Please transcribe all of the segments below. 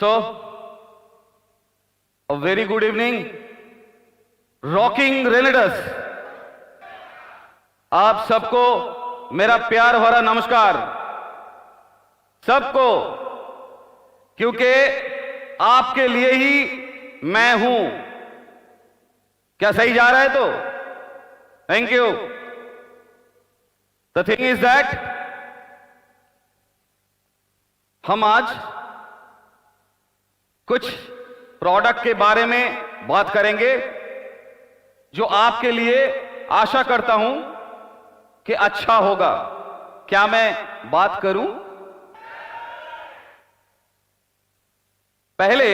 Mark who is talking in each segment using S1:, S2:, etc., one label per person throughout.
S1: So, a very good evening, rocking Renedas. आप सबको मेरा प्यार भरा नमस्कार, सबको, क्योंकि आपके लिए ही मैं हूं। क्या सही जा रहा है? तो thank you. The thing is that हम आज कुछ प्रोडक्ट के बारे में बात करेंगे जो आपके लिए आशा करता हूं कि अच्छा होगा। क्या मैं बात करूं? पहले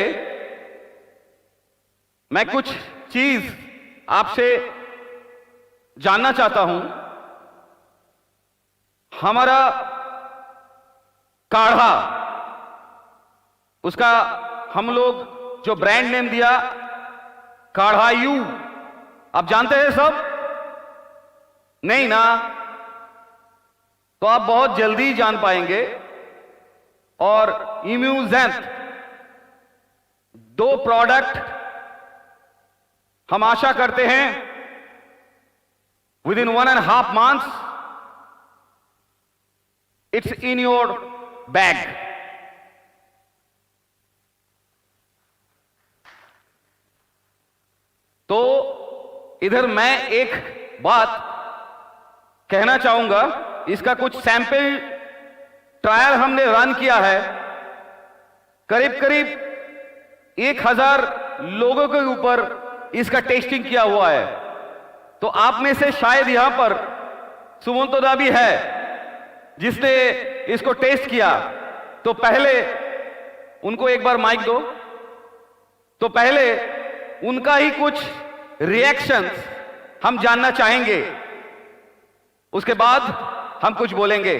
S1: मैं कुछ चीज आपसे जानना चाहता हूं। हमारा काढ़ा, उसका हम लोग जो ब्रांड नेम दिया काढ़ायू, आप जानते हैं सब? नहीं ना? तो आप बहुत जल्दी जान पाएंगे। और इम्यूजेंथ, दो प्रोडक्ट हम आशा करते हैं with in 1.5 months it's in your bag. तो इधर मैं एक बात कहना चाहूंगा। इसका कुछ सैंपल ट्रायल हमने रन किया है। करीब करीब 1000 लोगों के ऊपर इसका टेस्टिंग किया हुआ है। तो आप में से शायद यहां पर सुमंतो दा भी है जिसने इसको टेस्ट किया। तो पहले उनको एक बार माइक दो। तो पहले उनका ही कुछ रिएक्शंस हम जानना चाहेंगे, उसके बाद हम कुछ बोलेंगे।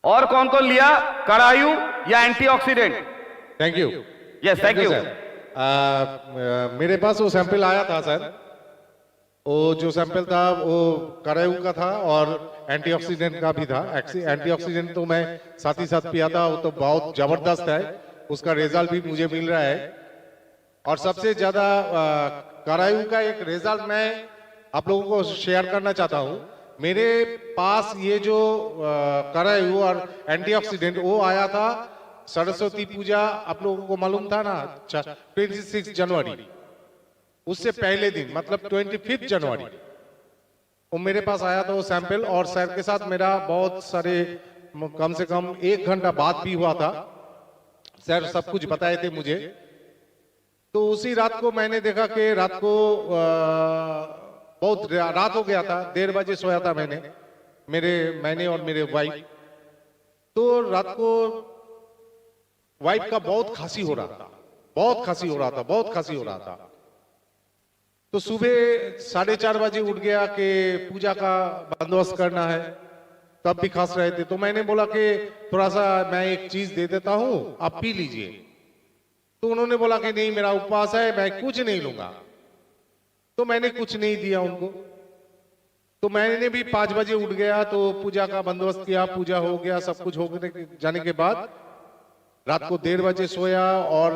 S1: और कौन कौन लिया काढ़ायू या antioxidant?
S2: Thank you.
S1: Yes, thank you.
S2: मेरे पास वो सैंपल आया था सर। वो जो सैंपल था वो काढ़ायू का था और एंटीऑक्सीडेंट का भी था। एंटीऑक्सीडेंट तो मैं साथ ही साथ पिया था, वो तो बहुत जबरदस्त है। उसका रिजल्ट भी मुझे मिल रहा है। और सबसे ज्यादा काढ़ायू का एक रिजल्ट मैं आप लोगों को शेयर करना चाहता हूं। मेरे पास ये जो काढ़ायू और एंटीऑक्सीडेंट वो आया था सरस्वती पूजा, आप लोगों को मालूम था ना, 26 जनवरी, उससे पहले दिन मतलब 25 जनवरी वो मेरे पास आया था वो सैंपल। और सर के साथ मेरा बहुत सारे कम से कम 1 घंटा बात भी हुआ था। सर सब कुछ बताए थे मुझे। तो उसी रात को मैंने देखा कि रात को बहुत रात हो गया था, 1:30 बजे सोया था मैंने और मेरे वाइफ। तो रात को वाइफ का बहुत खांसी हो रहा था, बहुत खांसी हो रहा था। तो सुबह 4:30 बजे उठ गया कि पूजा का बंदोबस्त करना है, तब भी खांस रहे थे। तो मैंने बोला कि थोड़ा सा मैं एक चीज दे देता हूं, आप पी लीजिए। तो उन्होंने बोला कि नहीं, मेरा उपवास है, मैं कुछ नहीं लूंगा। तो मैंने कुछ नहीं दिया उनको। तो मैंने भी 5 बजे उठ गया, तो पूजा का बंदोबस्त किया, पूजा हो गया, सब कुछ हो जाने के बाद रात को 1:30 बजे सोया और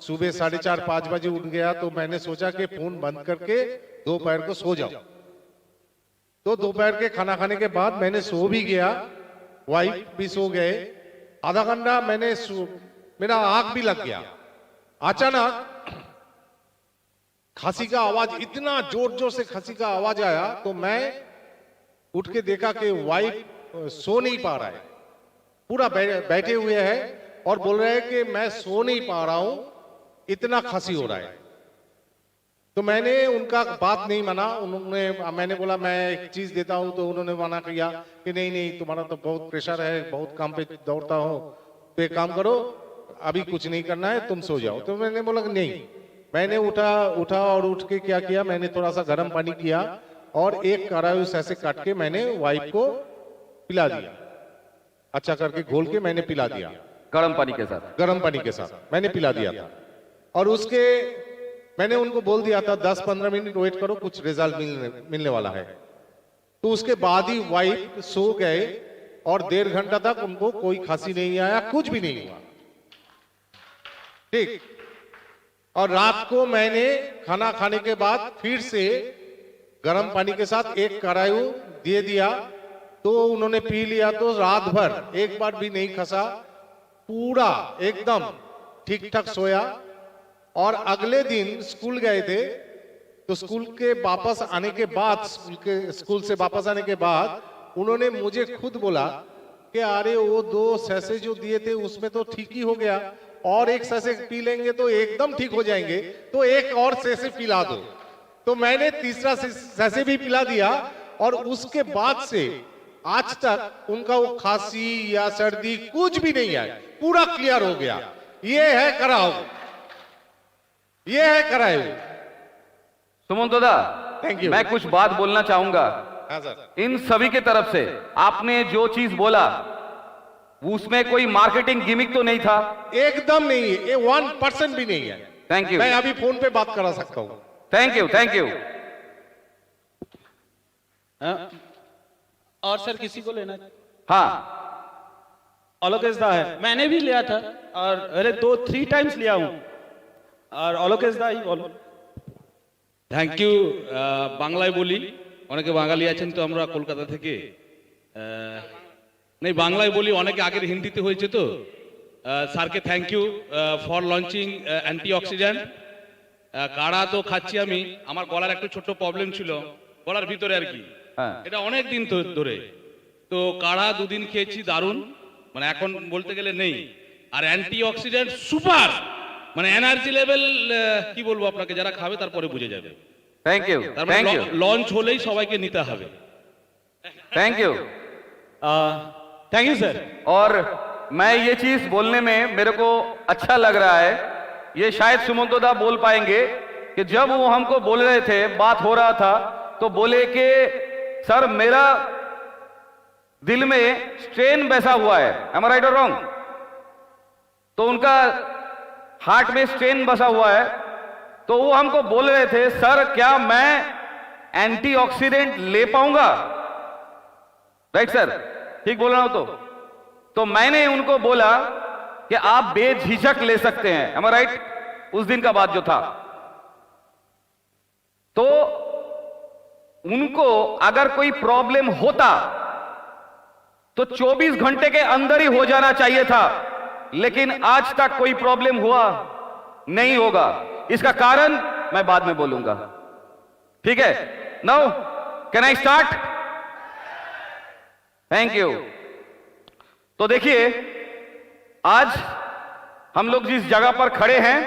S2: सुबह 4:30-5 बजे उठ गया। तो मैंने सोचा कि फोन बंद करके दोपहर को सो जाऊं। तो दोपहर के खाना खाने के बाद मैंने सो भी गया, वाइफ भी सो गए। आधा घंटा मेरा आंख भी लग गया। अचानक खांसी का आवाज, इतना जोर जोर से खांसी का आवाज आया। तो मैं उठ के देखा कि वाइफ सो नहीं पा रहा है, पूरा बैठे हुए है और बोल रहे हैं कि मैं सो नहीं पा रहा हूं, इतना खांसी हो रहा है। तो मैंने उनका बात नहीं माना। मैंने बोला मैं एक चीज देता हूं, तो उन्होंने मना किया कि नहीं, तुम्हारा तो बहुत प्रेशर है, बहुत काम पे दौड़ता हो, तो एक काम करो, अभी कुछ नहीं करना है, तुम सो जाओ। तो मैंने बोला नहीं। मैंने उठा और उठ के क्या किया, मैंने थोड़ा सा गर्म पानी किया और एक काढ़ायू ऐसे काट के मैंने वाइफ को पिला दिया। अच्छा करके घोल के मैंने पिला दिया,
S1: गर्म पानी के साथ
S2: मैंने पिला दिया था। और उसके मैंने उनको बोल दिया था 10-15 मिनट वेट करो, कुछ रिजल्ट मिलने वाला है। तो उसके बाद ही वाइफ सो गए और 1.5 घंटा तक उनको कोई खांसी नहीं आया, कुछ भी नहीं हुआ। ठीक। और रात को मैंने खाना खाने के बाद फिर से गर्म पानी के साथ एक करायू दे दिया, तो उन्होंने पी लिया, तो रात भर एक बार भी नहीं खसा, पूरा एकदम ठीक ठाक सोया। और अगले दिन स्कूल गए थे, तो स्कूल के वापस आने के बाद, स्कूल से वापस आने के बाद उन्होंने मुझे खुद बोला कि अरे वो 2 सैसे जो दिए थे उसमें तो ठीक ही हो गया, और एक सैसे पी लेंगे तो एकदम ठीक हो जाएंगे, तो एक और सैसे पिला दो। तो मैंने तीसरा सैसे भी पिला दिया, और उसके बाद से आज तक उनका वो खांसी या सर्दी कुछ भी नहीं है, पूरा क्लियर हो गया। ये है कराओ, ये है कराओ।
S1: सुमंतो दा,
S2: थैंक यू।
S1: मैं कुछ बात बोलना चाहूंगा।
S2: हाँ सर।
S1: इन सभी के तरफ से आपने जो चीज बोला उसमें कोई मार्केटिंग गिमिक तो नहीं था?
S2: एकदम नहीं है, ये 1% भी नहीं है।
S1: Thank you.
S2: मैं अभी फोन पे बात करा सकता हूँ।
S1: Thank you, thank you.
S3: और सर किसी को लेना?
S1: हाँ,
S3: ऑलोकेश दा है, मैंने भी लिया था, और अरे 2-3 टाइम्स लिया हूँ, और ऑलोकेश दा ही बोलो।
S4: Thank you. বাংলায় বলি, অনেকে বাঙালি আছেন তো আমরা কলকাতা থেকে, নেই বাংলায় বলি, অনেকে আগের হিন্দিতে হয়েছে তো। স্যারকে thank you for launching antioxidant. কাড়া তো খাচ্ছি আমি, আমার গলার একটু ছোট্ট প্রবলেম ছিল গলার ভিতরে আর কি,
S1: হ্যাঁ।
S4: এটা অনেক দিন ধরে। তো কাড়া 2 দিন খেয়েছি, দারুণ, মানে এখন বলতে গেলে নেই। আর অ্যান্টি অক্সিডেন্ট সুপার, মানে এনার্জি লেভেল কি বলবো আপনাকে, যারা খাবে তারপরে বুঝে যাবে।
S1: थैंक यू,
S4: তার
S1: थैंक
S4: মানে
S1: यू,
S4: লঞ্চ হলেই সবাইকে নিতে হবে।
S1: Thank you.
S3: Thank you sir.
S1: और मैं ये चीज बोलने में मेरे को अच्छा लग रहा है, ये शायद सुमंतो दा बोल पाएंगे कि जब वो हमको बोल रहे थे, बात हो रहा था, तो बोले कि सर मेरा दिल में स्ट्रेन बैसा हुआ है, एम आई राइट और रॉन्ग? तो उनका हार्ट में स्ट्रेन बसा हुआ है, तो वो हमको बोल रहे थे सर क्या मैं एंटीऑक्सीडेंट ले पाऊंगा? राइट सर, ठीक बोल रहा हूं? तो मैंने उनको बोला कि आप बेझिझक ले सकते हैं, एम आई राइट? उस दिन का बात जो था, तो उनको अगर कोई प्रॉब्लम होता तो 24 घंटे के अंदर ही हो जाना चाहिए था, लेकिन आज तक कोई प्रॉब्लम हुआ नहीं होगा। इसका कारण मैं बाद में बोलूंगा, ठीक है? Now can I start? Thank you. तो देखिए, आज हम लोग जिस जगह पर खड़े हैं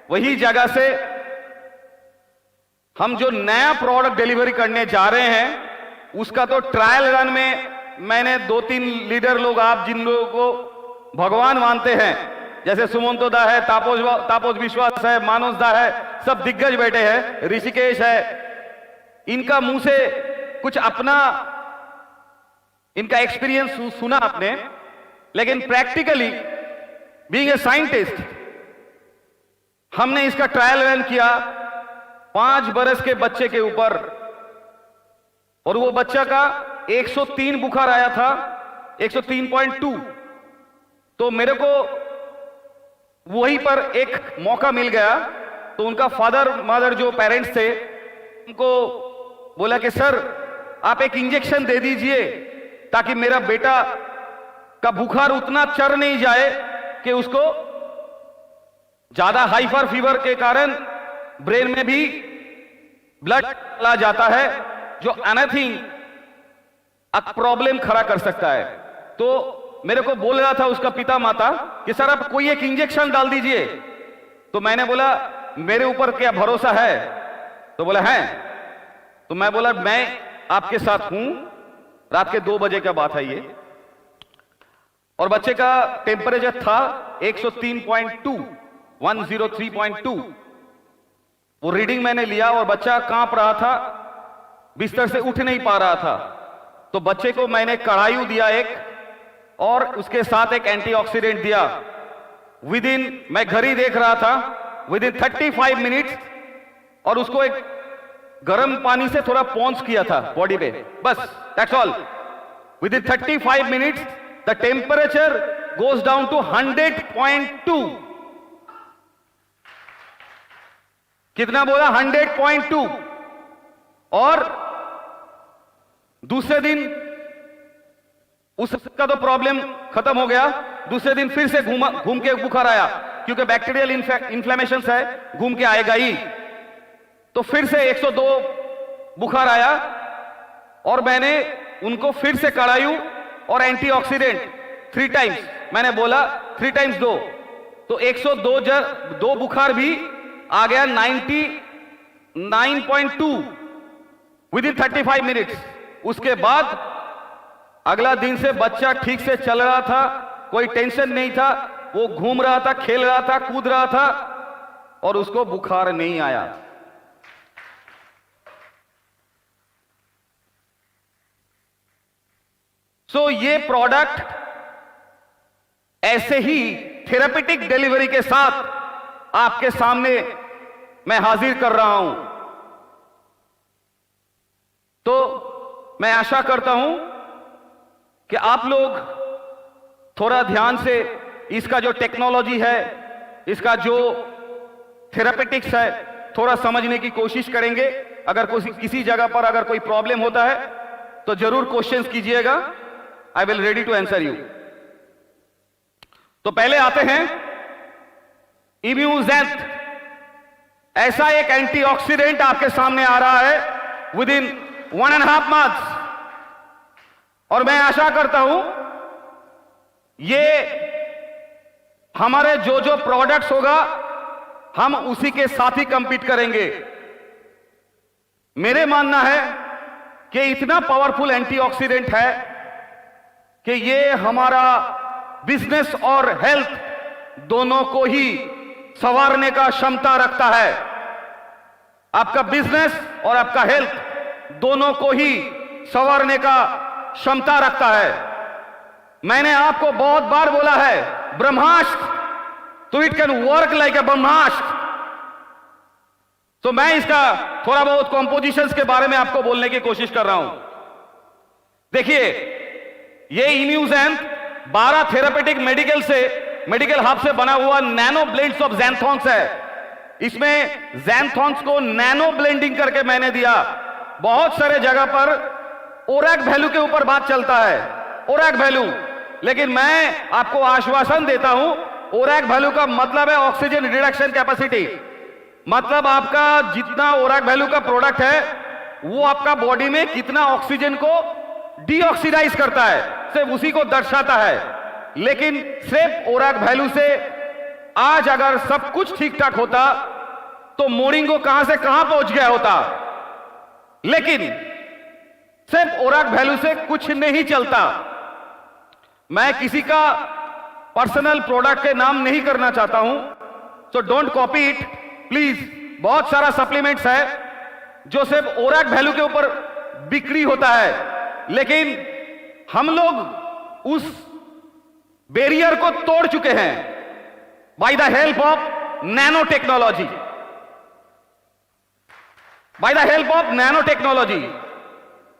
S1: वही जगह से हम जो नया प्रोडक्ट डिलीवरी करने जा रहे हैं उसका तो ट्रायल रन में मैंने 2-3 लीडर लोग, आप जिन लोगों को भगवान मानते हैं, जैसे सुमंतो दा है, तापोज विश्वास है, मानस दा है, सब दिग्गज बैठे हैं, ऋषिकेश है, इनका मुंह से कुछ अपना इनका एक्सपीरियंस सुना आपने, लेकिन प्रैक्टिकली बीइंग ए साइंटिस्ट हमने इसका ट्रायल रन किया 5 बरस के बच्चे के ऊपर, और वो बच्चा का 103 बुखार आया था, 103.2। तो मेरे को वहीं पर एक मौका मिल गया, तो उनका फादर मदर जो पेरेंट्स थे उनको बोला कि सर आप एक इंजेक्शन दे दीजिए ताकि मेरा बेटा का बुखार उतना चढ़ नहीं जाए कि उसको ज्यादा हाइपर फीवर के कारण ब्रेन में भी ब्लड चला जाता है, जो एनीथिंग प्रॉब्लम खड़ा कर सकता है। तो मेरे को बोल रहा था उसका पिता माता कि सर आप कोई एक इंजेक्शन डाल दीजिए। तो मैंने बोला मेरे ऊपर क्या भरोसा है? तो बोला है। तो मैं बोला मैं आपके साथ हूं। रात के 2 बजे का बात है ये, और बच्चे का टेम्परेचर था 103.2, 103.2। वो रीडिंग मैंने लिया और बच्चा कांप रहा था, बिस्तर से उठ नहीं पा रहा था। तो बच्चे को मैंने कढ़ायु दिया एक, और उसके साथ एक एंटीऑक्सीडेंट दिया। मैं घड़ी देख रहा था, विदिन 35 मिनट्स, और उसको एक गर्म पानी से थोड़ा पॉन्स किया था बॉडी पे, बस that's all. Within 35 minutes the temperature goes down to 100.2। कितना बोला? 100.2। और दूसरे दिन उसका तो प्रॉब्लम खत्म हो गया, दूसरे दिन फिर से घूम के बुखार आया, क्योंकि बैक्टीरियल इन्फ्लेमेशन है, घूम के आएगा ही। तो फिर से 102 बुखार आया और मैंने उनको फिर से करायू और एंटीऑक्सीडेंट 3 टाइम्स, मैंने बोला 3 टाइम्स दो, तो 102 बुखार भी आ गया 99.2 विद इन 35 मिनट्स। उसके बाद अगला दिन से बच्चा ठीक से चल रहा था, कोई टेंशन नहीं था, वो घूम रहा था, खेल रहा था, कूद रहा था और उसको बुखार नहीं आया। सो ये प्रोडक्ट ऐसे ही थेरेपेटिक डिलीवरी के साथ आपके सामने मैं हाजिर कर रहा हूं। तो मैं आशा करता हूं कि आप लोग थोड़ा ध्यान से इसका जो टेक्नोलॉजी है, इसका जो थेरेपेटिक्स है, थोड़ा समझने की कोशिश करेंगे। अगर किसी जगह पर अगर कोई प्रॉब्लम होता है तो जरूर क्वेश्चंस कीजिएगा, I will ready to answer you. तो पहले आते हैं इम्यूजेंथ। ऐसा एक एंटीऑक्सीडेंट आपके सामने आ रहा है विद इन 1.5 months, और मैं आशा करता हूं ये हमारे जो जो प्रोडक्ट्स होगा हम उसी के साथ ही कंपीट करेंगे। मेरे मानना है कि इतना पावरफुल एंटीऑक्सीडेंट है कि ये हमारा बिजनेस और हेल्थ दोनों को ही संवारने का क्षमता रखता है। आपका बिजनेस और आपका हेल्थ दोनों को ही संवारने का क्षमता रखता है। मैंने आपको बहुत बार बोला है ब्रह्मास्त्र, तो it can work like a Brahmastra. तो मैं इसका थोड़ा बहुत कॉम्पोजिशंस के बारे में आपको बोलने की कोशिश कर रहा हूं। देखिए, ये इम्यूजेंथ 12 थेरेपेटिक मेडिकल हब से बना हुआ नैनो ब्लेंड्स ऑफ ज़ैंथोन्स है। इसमें ज़ैंथोन्स को नैनो ब्लेंडिंग करके मैंने दिया। बहुत सारे जगह पर ओरैक वैल्यू के ऊपर बात चलता है, ओरैक वैल्यू, लेकिन मैं आपको आश्वासन देता हूं ओरैक वैल्यू का मतलब है ऑक्सीजन रिडक्शन कैपेसिटी। मतलब आपका जितना ओरैक वैल्यू का प्रोडक्ट है वो आपका बॉडी में कितना ऑक्सीजन को डीऑक्सीडाइज करता है, सिर्फ उसी को दर्शाता है। लेकिन सिर्फ ओरैक वैल्यू से आज अगर सब कुछ ठीक ठाक होता तो मोरिंगो कहां से कहां पहुंच गया होता। लेकिन सिर्फ ओरैक वैल्यू से कुछ नहीं चलता। मैं किसी का पर्सनल प्रोडक्ट के नाम नहीं करना चाहता हूं, so don't copy it please. बहुत सारा सप्लीमेंट्स है जो सिर्फ ओरैक वैल्यू के ऊपर बिक्री होता है, लेकिन हम लोग उस बैरियर को तोड़ चुके हैं by the help of nano technology. By the help of nano technology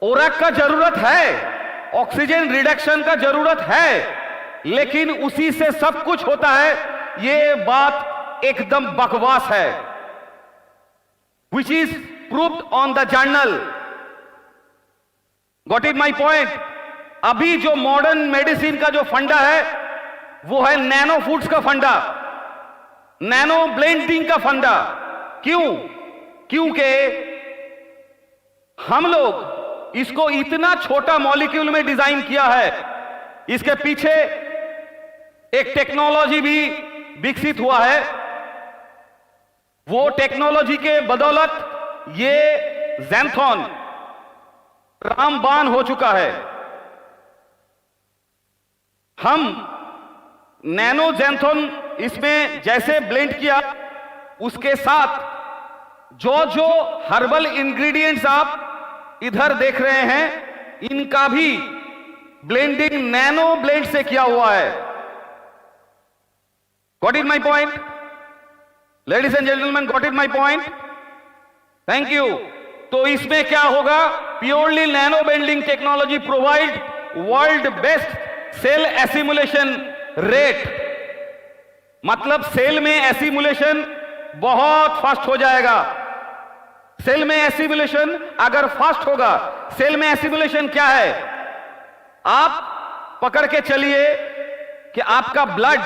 S1: ओरैक का जरूरत है, ऑक्सीजन रिडक्शन का जरूरत है, लेकिन उसी से सब कुछ होता है, यह बात एकदम बकवास है, which is proved on the journal. Got it my point? अभी जो मॉडर्न मेडिसिन का जो फंडा है वो है नैनो फूड्स का फंडा, नैनो ब्लेंडिंग का फंडा। क्यों? क्योंकि हम लोग इसको इतना छोटा मॉलिक्यूल में डिजाइन किया है, इसके पीछे एक टेक्नोलॉजी भी विकसित हुआ है। वो टेक्नोलॉजी के बदौलत ये ज़ैंथोन रामबाण हो चुका है। हम नैनो ज़ैंथोन इसमें जैसे ब्लेंड किया, उसके साथ जो जो हर्बल इंग्रेडिएंट्स आप इधर देख रहे हैं, इनका भी ब्लेंडिंग नैनो ब्लेंड से किया हुआ है। Got it my point ladies and gentleman? Got it my point? Thank you. तो इसमें क्या होगा? Purely nano bending technology provide world best cell assimilation rate. मतलब सेल में एसिमुलेशन बहुत फास्ट हो जाएगा। सेल में एसिमुलेशन अगर फास्ट होगा, सेल में एसिमुलेशन क्या है? आप पकड़ के चलिए कि आपका ब्लड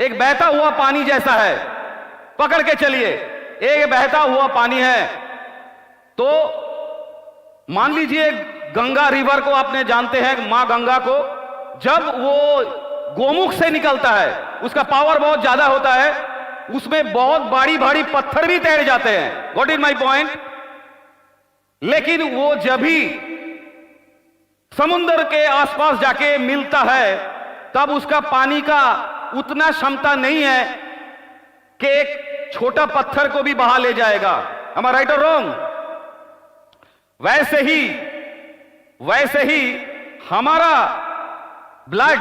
S1: एक बहता हुआ पानी जैसा है। पकड़ के चलिए, एक बहता हुआ पानी है। तो मान लीजिए गंगा रिवर को आपने जानते हैं, मां गंगा को, जब वो गोमुख से निकलता है, उसका पावर बहुत ज्यादा होता है, उसमें बहुत भारी भारी पत्थर भी तैर जाते हैं। What is my point? लेकिन वो जब भी समुद्र के आसपास जाके मिलता है, तब उसका पानी का उतना क्षमता नहीं है कि एक छोटा पत्थर को भी बहा ले जाएगा। am I right or wrong? वैसे ही हमारा ब्लड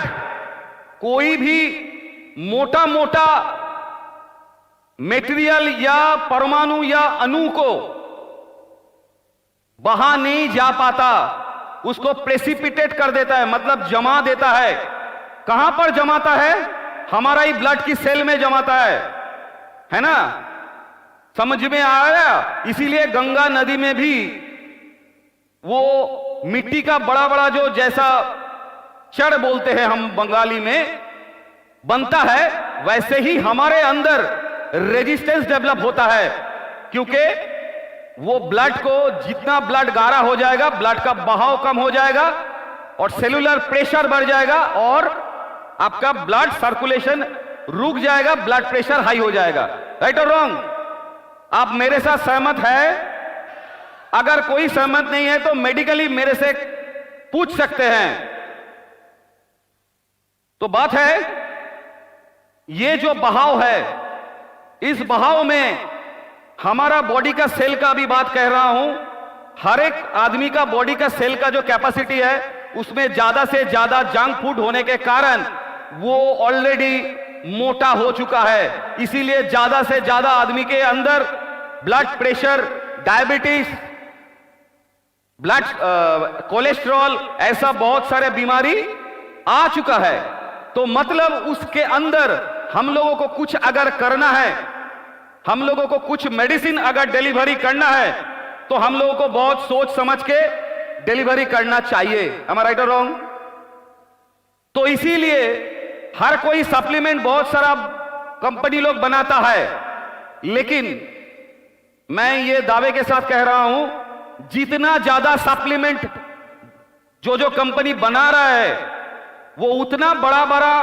S1: कोई भी मोटा मोटा मेटेरियल या परमाणु या अणु को बहा नहीं जा पाता, उसको प्रेसिपिटेट कर देता है, मतलब जमा देता है। कहां पर जमाता है? हमारा ही ब्लड की सेल में जमाता है ना? समझ में आया? इसीलिए गंगा नदी में भी वो मिट्टी का बड़ा बड़ा जो जैसा चढ़ बोलते हैं हम बंगाली में, बनता है। वैसे ही हमारे अंदर रेजिस्टेंस डेवलप होता है, क्योंकि वो ब्लड को, जितना ब्लड गाढ़ा हो जाएगा, ब्लड का बहाव कम हो जाएगा और सेलुलर प्रेशर बढ़ जाएगा और आपका ब्लड सर्कुलेशन रुक जाएगा, ब्लड प्रेशर हाई हो जाएगा। राइट और रॉन्ग? आप मेरे साथ सहमत है? अगर कोई सहमत नहीं है तो मेडिकली मेरे से पूछ सकते हैं। तो बात है, ये जो बहाव है, इस बहाव में हमारा बॉडी का सेल का भी बात कह रहा हूं। हर एक आदमी का बॉडी का सेल का जो कैपेसिटी है, उसमें ज्यादा से ज्यादा जंक फूड होने के कारण वो ऑलरेडी मोटा हो चुका है। इसीलिए ज्यादा से ज्यादा आदमी के अंदर blood pressure, diabetes, blood cholesterol, ऐसा बहुत सारे बीमारी आ चुका है। तो मतलब उसके अंदर हम लोगों को कुछ अगर करना है, हम लोगों को कुछ मेडिसिन अगर डिलीवरी करना है, तो हम लोगों को बहुत सोच समझ के डिलीवरी करना चाहिए। am I right or wrong? तो इसीलिए हर कोई सप्लीमेंट बहुत सारा कंपनी लोग बनाता है, लेकिन मैं ये दावे के साथ कह रहा हूं, जितना ज्यादा सप्लीमेंट जो कंपनी बना रहा है, वो उतना बड़ा बड़ा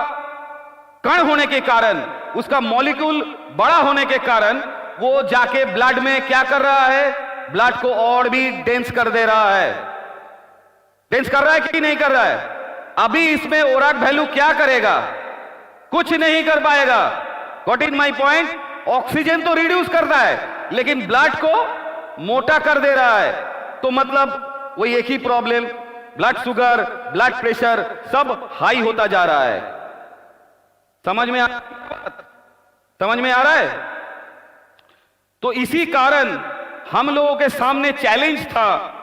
S1: कण होने के कारण, उसका मॉलिक्यूल बड़ा होने के कारण, वो जाके ब्लड में क्या कर रहा है? ब्लड को और भी डेंस कर दे रहा है। डेंस कर रहा है कि नहीं कर रहा है? अभी इसमें ओराक वैल्यू क्या करेगा? कुछ नहीं कर पाएगा। Got it my point? Oxygen तो रिड्यूस करता है, लेकिन ब्लड को मोटा कर दे रहा है। तो मतलब वो एक ही problem, blood sugar, blood pressure सब हाई होता जा रहा है। समझ में आ रहा है? तो इसी कारण हम लोगों के सामने चैलेंज था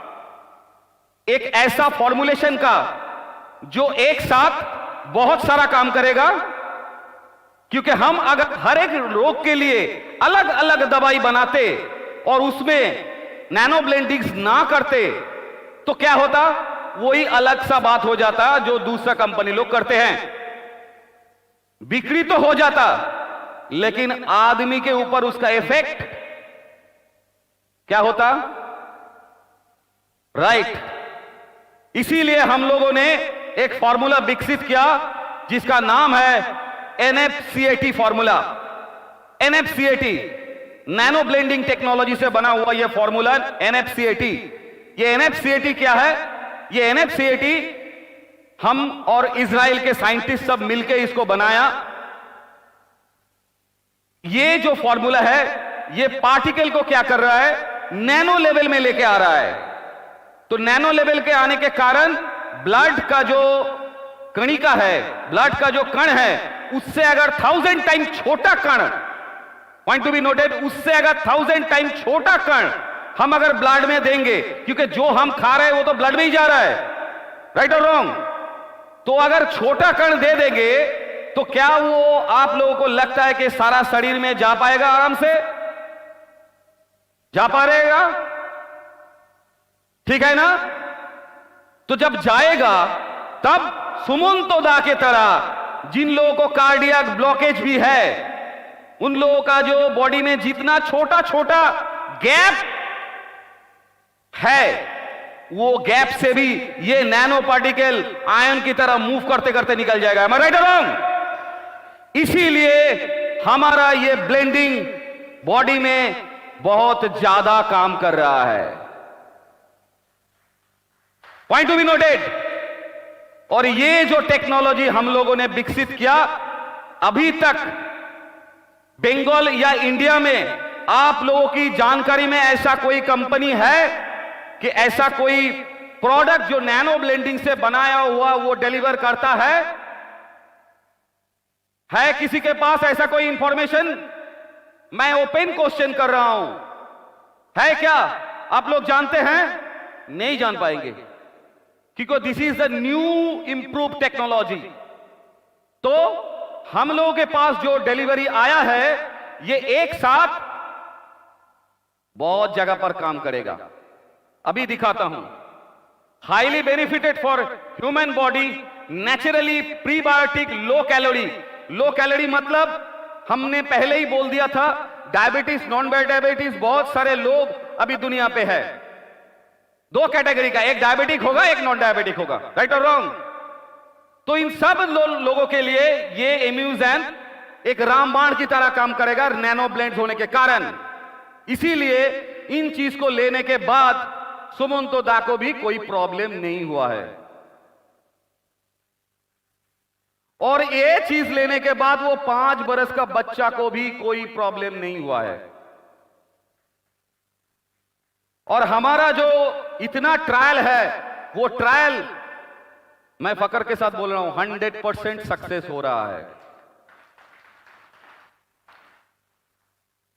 S1: एक ऐसा फॉर्मुलेशन का जो एक साथ बहुत सारा काम करेगा। क्योंकि हम अगर हर एक रोग के लिए अलग अलग दवाई बनाते और उसमें नैनो ब्लेंडिंग्स ना करते, तो क्या होता? वही अलग सा बात हो जाता जो दूसरा कंपनी लोग करते हैं। बिक्री तो हो जाता, लेकिन आदमी के ऊपर उसका इफेक्ट क्या होता? राइट। इसीलिए हम लोगों ने एक फॉर्मूला विकसित किया जिसका नाम है NF-CAT formula. NF-CAT nano blending technology से बना हुआ यह फॉर्मूला NF-CAT। ये NF-CAT क्या है? ये NF-CAT हम और इजराइल के साइंटिस्ट सब मिलकर इसको बनाया। ये जो फॉर्मूला है, ये पार्टिकल को क्या कर रहा है? नैनो लेवल में लेके आ रहा है। तो नैनो लेवल के आने के कारण ब्लड का जो कणिका है, ब्लड का जो कण है, उससे अगर 1000 टाइम छोटा कण, पॉइंट टू बी नोटेड, उससे अगर 1000 टाइम छोटा कण हम अगर ब्लड में देंगे, क्योंकि जो हम खा रहे हैं वो तो ब्लड में ही जा रहा है, राइट और रॉन्ग? तो अगर छोटा कण दे देंगे तो क्या वो आप लोगों को लगता है कि सारा शरीर में जा पाएगा आराम से? जा पा रहेगा? ठीक है ना? तो जब जाएगा तब सुमंतो दा के तरह जिन लोगों को कार्डियक ब्लॉकेज भी है, उन लोगों का जो बॉडी में जितना छोटा छोटा गैप है, वो गैप से भी ये नैनो पार्टिकल आयन की तरह मूव करते करते निकल जाएगा। Am I right or wrong? इसीलिए हमारा ये ब्लेंडिंग बॉडी में बहुत ज्यादा काम कर रहा है। Point to be noted. और ये जो टेक्नोलॉजी हम लोगों ने विकसित किया, अभी तक बंगाल या इंडिया में आप लोगों की जानकारी में ऐसा कोई कंपनी है कि ऐसा कोई प्रोडक्ट जो नैनो ब्लेंडिंग से बनाया हुआ वो डिलीवर करता है? किसी के पास ऐसा कोई इंफॉर्मेशन? मैं ओपन क्वेश्चन कर रहा हूं, है क्या? आप लोग जानते हैं? नहीं जान पाएंगे, क्योंकि this is the new improve technology. तो हम लोगों के पास जो डिलीवरी आया है, ये एक साथ बहुत जगह पर काम करेगा। अभी दिखाता हूं। Highly benefited for human body, naturally prebiotic, low calorie. Low calorie मतलब हमने पहले ही बोल दिया था, डायबिटीज, नॉन डायबिटीज, बहुत सारे लोग अभी दुनिया पे है। दो कैटेगरी का, एक डायबिटिक होगा, एक नॉन डायबिटिक होगा। राइट और रॉन्ग? तो इन सब लोगों के लिए ये इम्यूजैन एक रामबाण की तरह काम करेगा नैनो ब्लेंड होने के कारण। इसीलिए इन चीज को लेने के बाद सुमंतो दा को भी कोई प्रॉब्लम नहीं हुआ है, और ये चीज लेने के बाद वो 5 बरस का बच्चा को भी कोई प्रॉब्लम नहीं हुआ है। और हमारा जो इतना ट्रायल है, वो ट्रायल मैं फकर के साथ बोल रहा हूं 100% सक्सेस हो रहा है।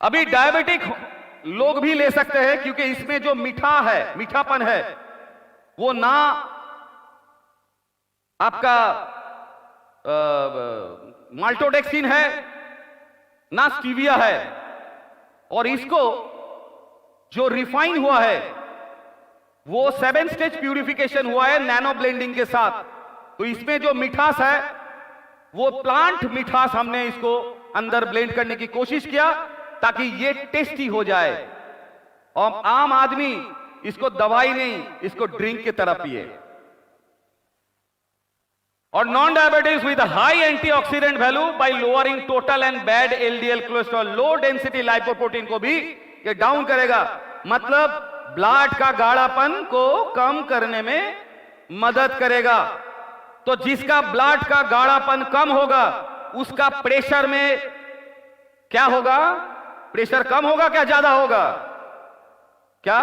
S1: अभी डायबिटिक लोग भी ले सकते हैं, क्योंकि इसमें जो मीठापन है, वो ना आपका माल्टोडेक्सिन है, ना स्टीविया है, और इसको जो रिफाइन हुआ है वो 7 स्टेज प्यूरिफिकेशन हुआ है नैनो ब्लेंडिंग के साथ। तो इसमें जो मिठास है वो प्लांट मिठास हमने इसको अंदर ब्लेंड करने की कोशिश किया, ताकि ये टेस्टी हो जाए और आम आदमी इसको दवाई नहीं, इसको ड्रिंक की तरह पिए। और non diabetes with high antioxidant value by lowering total and bad LDL cholesterol, low density lipoprotein को भी ये डाउन करेगा। मतलब ब्लड का गाढ़ापन को कम करने में मदद करेगा। तो जिसका ब्लड का गाढ़ापन कम होगा, उसका प्रेशर में क्या होगा? प्रेशर कम होगा क्या ज्यादा होगा? क्या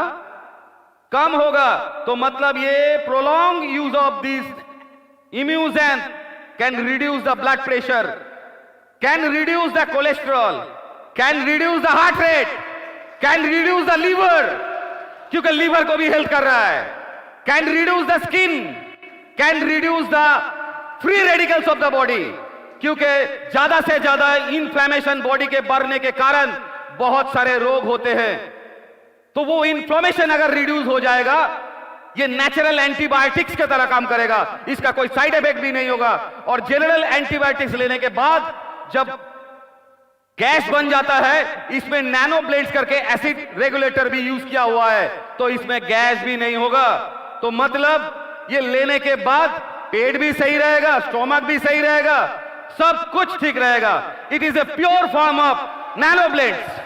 S1: कम होगा? तो मतलब ये prolong use of this Immujen can reduce the blood pressure, can reduce the cholesterol, can reduce the heart rate, can reduce the liver, क्योंकि लीवर को भी हेल्प कर रहा है, can reduce the skin, can reduce the free radicals of the body, क्योंकि ज्यादा से ज्यादा इन्फ्लेमेशन बॉडी के बढ़ने के कारण बहुत सारे रोग होते हैं। तो वो इन्फ्लेमेशन अगर रिड्यूस हो जाएगा, ये नेचुरल एंटीबायोटिक्स की तरह काम करेगा, इसका कोई साइड इफेक्ट भी नहीं होगा। और जनरल एंटीबायोटिक्स लेने के बाद जब गैस बन जाता है, इसमें नैनो ब्लेंड्स करके एसिड रेगुलेटर भी यूज किया हुआ है, तो इसमें गैस भी नहीं होगा। तो मतलब ये लेने के बाद पेट भी सही रहेगा, स्टोमक भी सही रहेगा, सब कुछ ठीक रहेगा। It is a pure form of nano blends.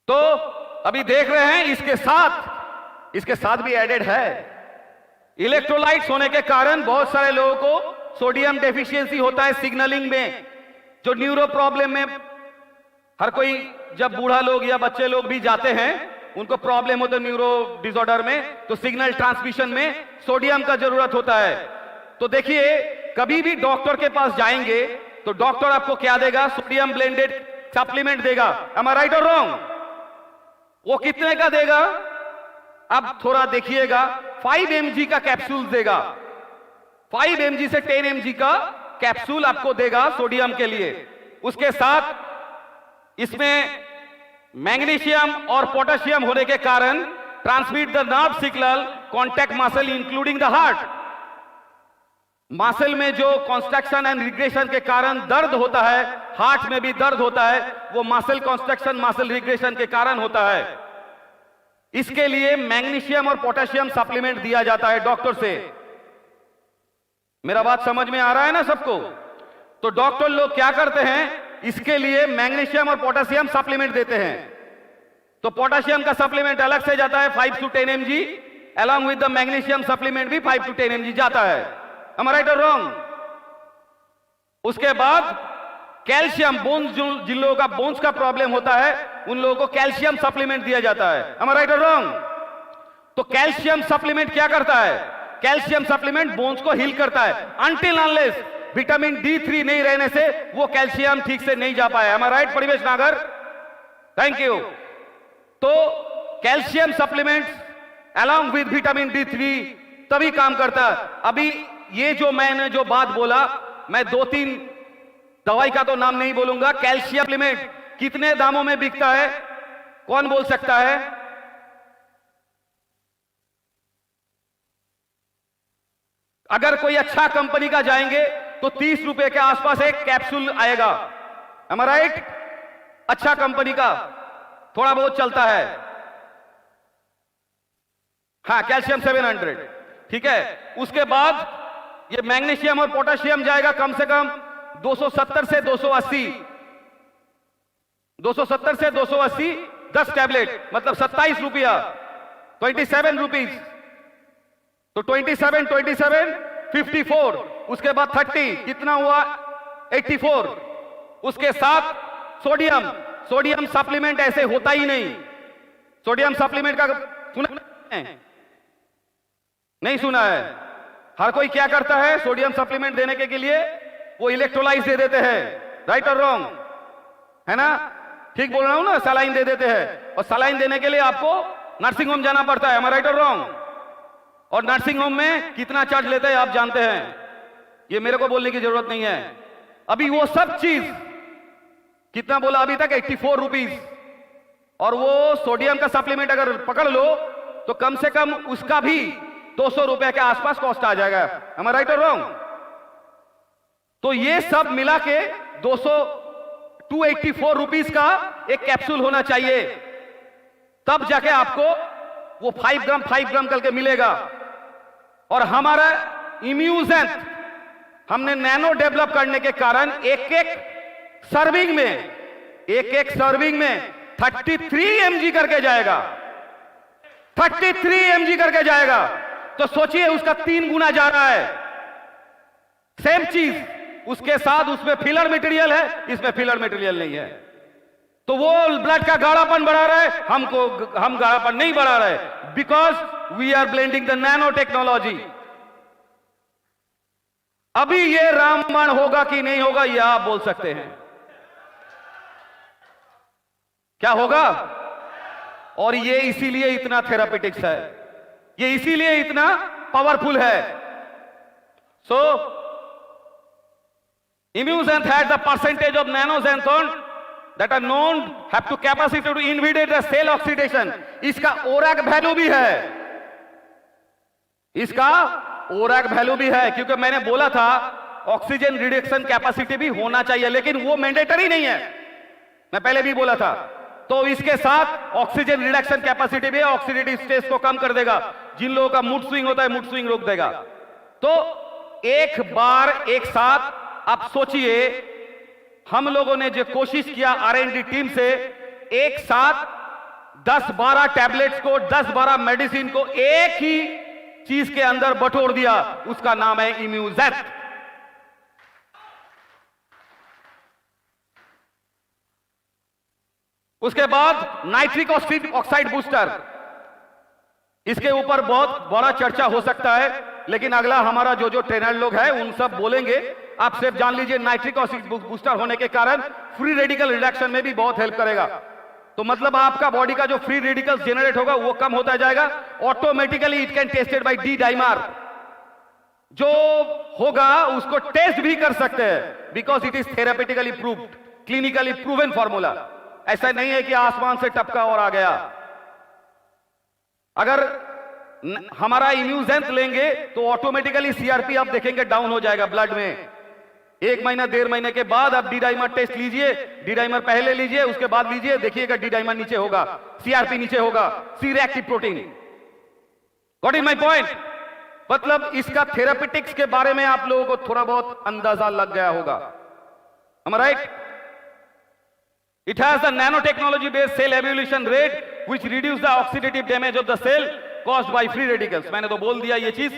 S1: तो अभी देख रहे हैं इसके साथ भी एडेड है इलेक्ट्रोलाइट्स होने के कारण बहुत सारे लोगों को सोडियम डेफिशिएंसी होता है सिग्नलिंग में, जो न्यूरो प्रॉब्लम में हर कोई, जब बूढ़ा लोग या बच्चे लोग भी जाते हैं उनको प्रॉब्लम होता है न्यूरो डिसऑर्डर में, तो सिग्नल ट्रांसमिशन में सोडियम का जरूरत होता है। तो देखिए, कभी भी डॉक्टर के पास जाएंगे तो डॉक्टर आपको क्या देगा? सोडियम ब्लेंडेड सप्लीमेंट देगा। एम आई राइट और रॉन्ग? वो कितने का देगा? अब थोड़ा देखिएगा, 5 mg का कैप्सूल देगा, 5 mg से 10 mg का कैप्सूल आपको देगा सोडियम के लिए। उसके साथ इसमें मैग्नीशियम और पोटेशियम होने के कारण transmit the nerve signal contact muscle including the heart. Muscle में जो कॉन्स्ट्रक्शन एंड रिग्रेशन के कारण दर्द होता है, हार्ट में भी दर्द होता है, वो मसल कॉन्स्ट्रक्शन मसल रिग्रेशन के कारण होता है। इसके लिए मैग्नीशियम और पोटेशियम सप्लीमेंट दिया जाता है डॉक्टर से। मेरा बात समझ में आ रहा है ना सबको? तो डॉक्टर लोग क्या करते हैं, इसके लिए मैग्नीशियम और पोटेशियम सप्लीमेंट देते हैं। तो पोटेशियम का सप्लीमेंट अलग से जाता है 5 to 10 mg, along with the magnesium supplement भी 5 to 10 mg जाता है। Am I right or wrong? उसके बाद कैल्शियम, बोन्स, जिन लोगों का बोन्स का प्रॉब्लम होता है उन लोगों को कैल्शियम सप्लीमेंट दिया जाता है। Am I right or wrong? तो कैल्शियम सप्लीमेंट क्या करता है? कैल्शियम सप्लीमेंट बोन्स को हील करता है। अनटिल अनलेस विटामिन D3 नहीं रहने से वो कैल्शियम ठीक से नहीं जा पाया। Am I right, Parivesh Nagar? Thank you. तो calcium supplements along with vitamin D3 तभी काम करता है। अभी ये जो मैंने जो बात बोला, मैं 2-3 दवाई का तो नाम नहीं बोलूंगा। कैल्शियम सप्लीमेंट कितने दामों में बिकता है, कौन बोल सकता है? अगर कोई अच्छा कंपनी का जाएंगे तो 30 रुपए के आसपास एक कैप्सूल आएगा। Am I right? अच्छा कंपनी का थोड़ा बहुत चलता है। हाँ, कैल्शियम 700, ठीक है। उसके बाद ये मैग्नीशियम और पोटेशियम जाएगा कम से कम 270 से 280, 270 से 280, 10 टैबलेट मतलब 27 रुपया, 27 रुपीज। तो 27, 54, उसके बाद 30, कितना हुआ? 84। उसके साथ सोडियम, सोडियम सप्लीमेंट ऐसे होता ही नहीं। सोडियम सप्लीमेंट का सुना है? नहीं सुना है? हर कोई क्या करता है सोडियम सप्लीमेंट देने के लिए? वो इलेक्ट्रोलाइट दे देते हैं। राइट और रॉन्ग? है ना? ठीक बोल रहा हूं ना? सलाइन दे देते हैं, और सलाइन देने के लिए आपको नर्सिंग होम जाना पड़ता है। राइट और रॉन्ग? और नर्सिंग होम में कितना चार्ज लेते हैं आप जानते हैं, ये मेरे को बोलने की जरूरत नहीं है। अभी वो सब चीज कितना बोला अभी तक? 84 रुपीज। और वो सोडियम का सप्लीमेंट अगर पकड़ लो तो कम से कम उसका भी 200 रुपए के आसपास कॉस्ट आ जाएगा। Am I right or wrong? तो ये सब मिला के 284 रुपीज का एक कैप्सूल होना चाहिए, तब जाके आपको वो 5 ग्राम करके मिलेगा। और हमारा इम्यूजेंट हमने नैनो डेवलप करने के कारण एक एक सर्विंग में 33 mg करके जाएगा। 33 mg करके जाएगा। तो सोचिए उसका 3 गुना जा रहा है। सेम चीज, उसके साथ उसमें फिलर मटेरियल है, इसमें फिलर मटेरियल नहीं है। तो वो ब्लड का गाढ़ापन बढ़ा रहा है, हम गाढ़ापन नहीं बढ़ा रहे, because we are blending the nano technology. अभी ये रामबाण होगा कि नहीं होगा, ये आप बोल सकते हैं। क्या होगा? और ये इसीलिए इतना थेरापेटिक्स है, ये इसीलिए इतना पावरफुल है। सो immunoxanth had the percentage of nanoxanthone that are known have to capacity to inhibit the cell oxidation. इसका ओरैक वैल्यू भी है, इसका ओरैक वैल्यू भी है, क्योंकि मैंने बोला था ऑक्सीजन रिडक्शन कैपेसिटी भी होना चाहिए, लेकिन वो मैंडेटरी नहीं है, मैं पहले भी बोला था। तो इसके साथ ऑक्सीजन रिडक्शन कैपेसिटी भी ऑक्सीडेटिव स्ट्रेस को कम कर देगा। जिन लोगों का मूड स्विंग होता है, मूड स्विंग रोक देगा। तो एक बार एक साथ आप सोचिए, हम लोगों ने जो कोशिश किया R&D टीम से, एक साथ 10-12 टैबलेट्स को, 10-12 मेडिसिन को एक ही चीज के अंदर बटोर दिया, उसका नाम है इम्यूजेंथ। उसके बाद नाइट्रिक ऑक्साइड बूस्टर, इसके ऊपर बहुत बड़ा चर्चा हो सकता है, लेकिन अगला हमारा जो ट्रेनर लोग हैं उन सब बोलेंगे। आप सिर्फ जान लीजिए नाइट्रिक ऑक्साइड बूस्टर होने के कारण फ्री रेडिकल रिडक्शन में भी बहुत हेल्प करेगा। तो मतलब आपका बॉडी का जो फ्री रेडिकल्स जनरेट होगा वो कम होता जाएगा। Automatically it can tested by D dimer. जो होगा उसको टेस्ट भी कर सकते हैं, because it is therapeutically proved, clinically proven formula. ऐसा नहीं है कि आसमान से टपका और आ गया। अगर हमारा इम्यूजेंट लेंगे तो ऑटोमेटिकली सीआरपी आप देखेंगे डाउन हो जाएगा ब्लड में। 1 महीना 1.5 महीने के बाद आप डी डाइमर टेस्ट लीजिए, डी डाइमर पहले लीजिए उसके बाद लीजिए, देखिएगा डी डाइमर नीचे होगा, सीआरपी नीचे होगा, C reactive protein. Got in my point? मतलब इसका थेरापेटिक्स के बारे में आप लोगों को थोड़ा बहुत अंदाजा लग गया होगा। am I right? It has a nanotechnology based cell evolution rate which reduce the oxidative damage of the cell caused by free radicals। मैंने तो बोल दिया ये चीज।